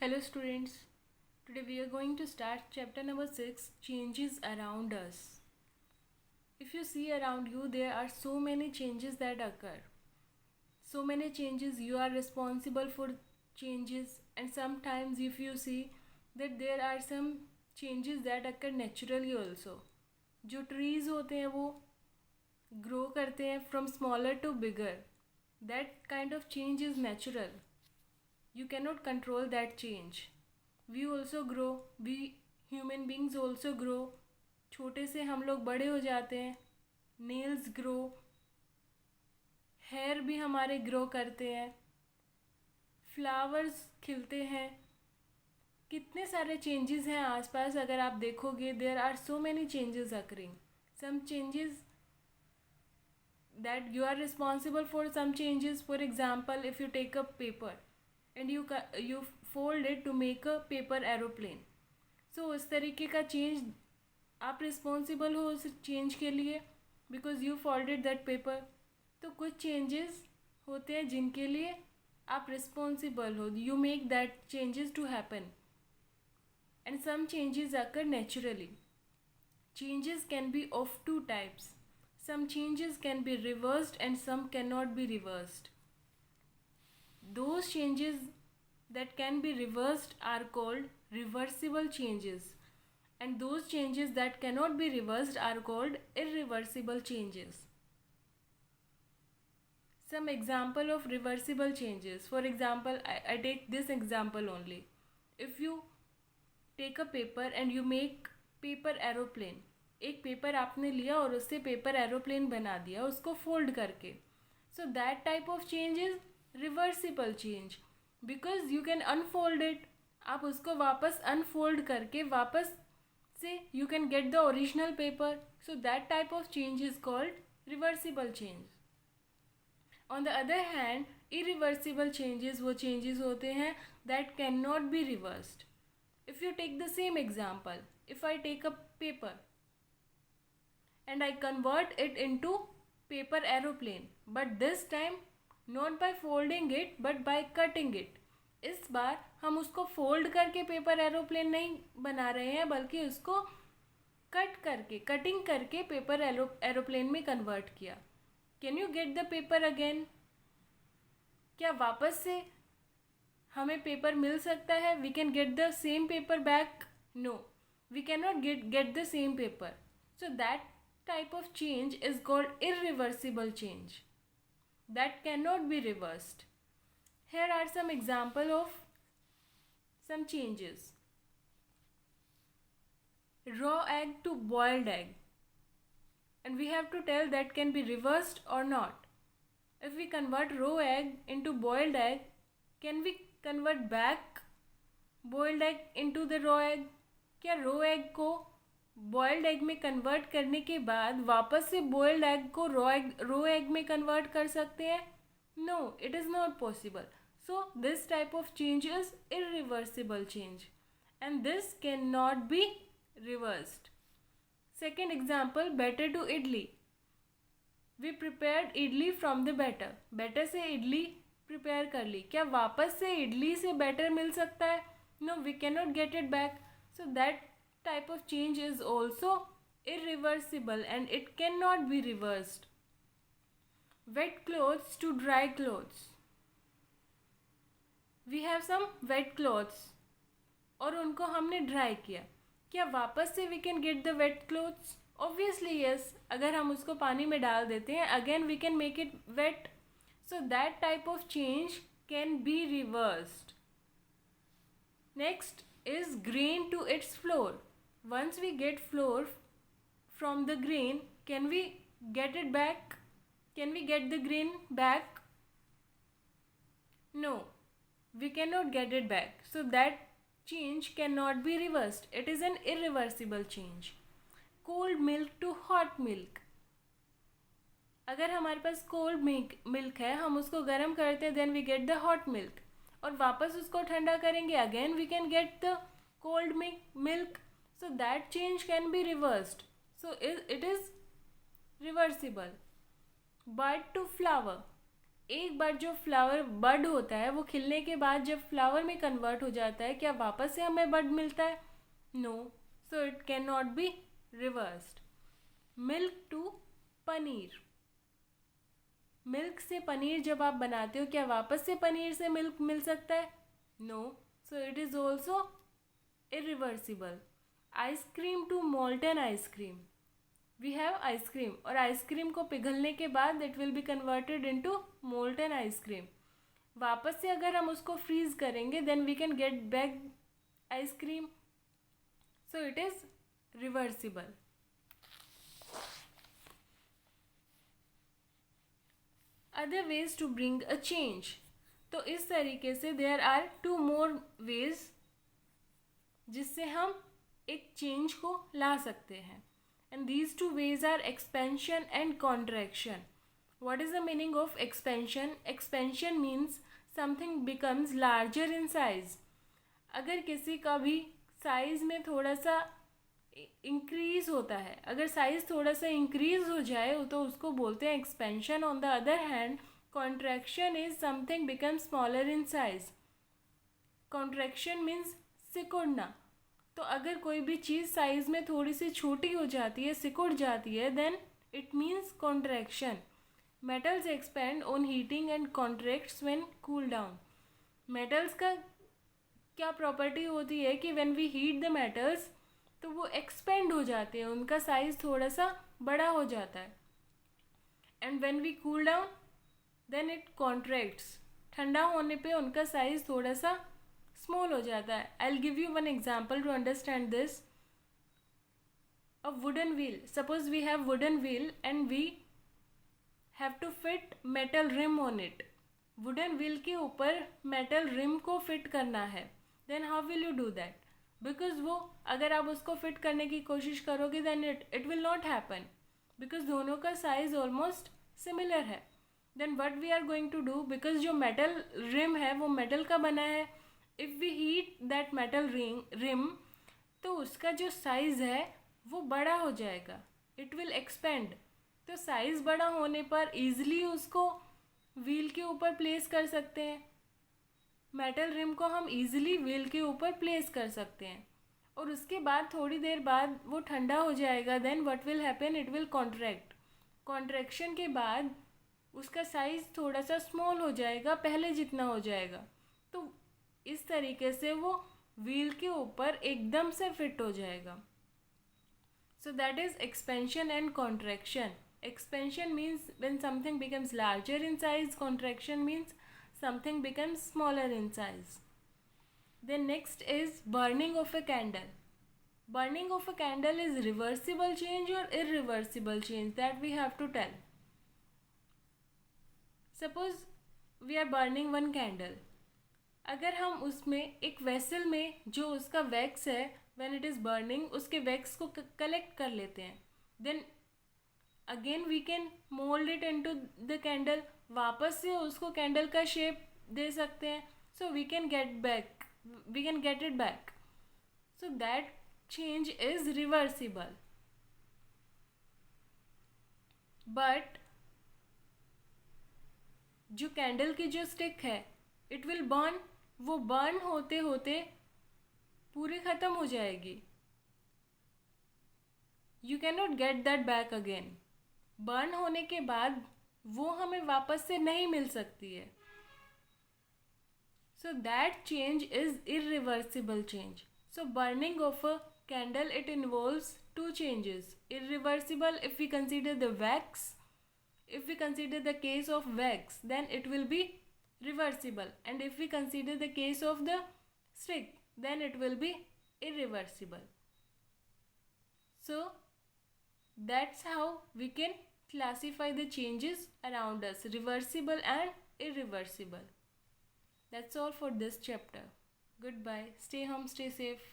Hello students, today we are going to start chapter number 6, changes around us. If you see around you, there are so many changes that occur. So many changes, you are responsible for changes, and sometimes if you see that there are some changes that occur naturally also. जो trees होते हैं वो grow करते हैं from smaller to bigger. That kind of change is natural. You cannot control that change. We also grow, we human beings also grow. छोटे से हम लोग बड़े हो जाते हैं. नेल्स ग्रो, हेयर भी हमारे ग्रो करते हैं, फ्लावर्स खिलते हैं. कितने सारे चेंजेस हैं आसपास. अगर आप देखोगे there are so many changes occurring. Some changes that you are responsible for some changes. For example, if you take a paper and you fold it to make a paper aeroplane, so उस तरीके का change आप responsible हो उस change के लिए because you folded that paper. तो कुछ चेंजेस होते हैं जिनके लिए आप रिस्पॉन्सिबल हो. You make that changes to happen and some changes occur naturally. Changes can be of two types. Some changes can be reversed and some cannot be reversed. Those changes that can be reversed are called reversible changes, and those changes that cannot be reversed are called irreversible changes. Some example of reversible changes. For example, I take this example only. If you take a paper and you make paper aeroplane, एक paper आपने लिया और उससे paper aeroplane बना दिया उसको fold करके. So that type of change is reversible change because you can unfold it. आप उसको वापस अनफोल्ड करके वापस से you can get the original paper. So that type of change is called reversible change. On the other hand irreversible changes वो changes होते हैं that can not be reversed. If you take the same example, if I take a paper and I convert it into paper aeroplane, but this time not by folding it but by cutting it. इस बार हम उसको fold करके paper aeroplane नहीं बना रहे हैं बल्कि उसको कटिंग करके पेपर एरोप्लेन में कन्वर्ट किया. Can you get the paper again? क्या वापस से हमें पेपर मिल सकता है? We can get the same paper back? No, we can not get the same paper. So that type of change is called irreversible change that cannot be reversed. Here are some example of some changes. Raw egg to boiled egg, and we have to tell that can be reversed or not. If we convert raw egg into boiled egg, can we convert back boiled egg into the raw egg? क्या raw egg को boiled egg में convert करने के बाद वापस से boiled egg को रो egg में कन्वर्ट कर सकते हैं? No, it is not possible. So this type of change is irreversible change and this can not be reversed. Second example, batter to idli. We prepared idli from the batter. Batter से idli prepare कर ली. क्या वापस से इडली से batter मिल सकता है? No, we can not get it back. So that type of change is also irreversible and it cannot be reversed. Wet clothes to dry clothes. We have some wet clothes और उनको हमने dry किया. क्या वापस से we can get the wet clothes? Obviously yes. अगर हम उसको पानी में डाल देते हैं again we can make it wet. So that type of change can be reversed. Next is grain to its flour. Once we get flour from the grain, can we get it back? Can we get the grain back? No, we cannot get it back. So that change cannot be reversed. It is an irreversible change. Cold milk to hot milk. अगर हमारे पास cold milk है, हम उसको गर्म करते हैं, then we get the hot milk. और वापस उसको ठंडा करेंगे, again we can get the cold milk. So that change can be reversed. So it is reversible. Bud to flower. एक बार जो फ्लावर बड होता है, वो खिलने के बाद जब फ्लावर में कन्वर्ट हो जाता है, क्या वापस से हमें बड मिलता है? No, so it can not be reversed. Milk to paneer. Milk से पनीर जब आप बनाते हो, क्या वापस से पनीर से मिल्क मिल सकता है? No, so it is also irreversible. Ice cream to molten ice cream. We have ice cream, और आइसक्रीम को पिघलने के बाद it will be converted into molten ice cream. वापस से अगर हम उसको फ्रीज करेंगे, then we can get back ice cream. So it is reversible. Other ways to bring a change. तो इस तरीके से देयर आर 2 more वेज जिससे हम एक चेंज को ला सकते हैं. And these 2 ways are expansion and contraction. What is the meaning of expansion? Expansion means something becomes larger in size. अगर किसी का भी साइज में थोड़ा सा इंक्रीज होता है, अगर साइज थोड़ा सा इंक्रीज हो जाए तो उसको बोलते हैं expansion. On the other hand, contraction is something become smaller in size. Contraction means सिकुड़ना. तो अगर कोई भी चीज़ साइज में थोड़ी सी छोटी हो जाती है, सिकुड़ जाती है, then it means contraction. Metals expand on heating and contracts when cool down. Metals का क्या प्रॉपर्टी होती है कि when we heat the metals, तो वो एक्सपेंड हो जाते हैं, उनका साइज थोड़ा सा बड़ा हो जाता है. And when we cool down, then it contracts. ठंडा होने पे उनका साइज थोड़ा सा स्मॉल हो जाता है. I will give you one example to understand this. A wooden wheel. Suppose we have wooden wheel and we have to fit metal rim on it. Wooden wheel के ऊपर मेटल रिम को fit करना है. Then how will you do that? Because वो अगर आप उसको fit करने की कोशिश करोगे, then it will not happen, because दोनों का साइज ऑलमोस्ट सिमिलर है. Then what we are going to do, because जो मेटल रिम है वो मेटल का बना है, if we heat that metal rim, तो उसका जो साइज़ है वो बड़ा हो जाएगा. It will expand. तो साइज़ बड़ा होने पर ईज़िली उसको व्हील के ऊपर प्लेस कर सकते हैं. मेटल रिम को हम ईज़िली व्हील के ऊपर प्लेस कर सकते हैं. और उसके बाद थोड़ी देर बाद वो ठंडा हो जाएगा. Then what will happen, it will contract. Contraction के बाद उसका साइज़ थोड़ा सा स्मॉल हो जाएगा, पहले जितना हो जाएगा. तो इस तरीके से वो व्हील के ऊपर एकदम से फिट हो जाएगा. So that is expansion and contraction. Expansion means when something becomes larger in size. Contraction means something becomes smaller in size. Then next is burning of a candle. Burning of a candle is reversible change और irreversible change, that we have to tell. Suppose we are burning one candle. अगर हम उसमें एक vessel में जो उसका wax है, when it is burning, उसके वैक्स को कलेक्ट कर लेते हैं, then again we can mould it into the candle. वापस से उसको कैंडल का शेप दे सकते हैं. So we can get it back. So that change is reversible. But जो कैंडल की जो स्टिक है, इट विल बर्न. वो बर्न होते होते पूरी ख़त्म हो जाएगी. You can not get that back again. Burn होने के बाद वो हमें वापस से नहीं मिल सकती है. सो that change is irreversible change. So burning of a candle, it involves 2 changes. Irreversible if we consider the wax. If we consider the case of wax, then it will be reversible. And if we consider the case of the stick, then it will be irreversible. So that's how we can classify the changes around us, reversible and irreversible. That's all for this chapter. Goodbye. Stay home, stay safe.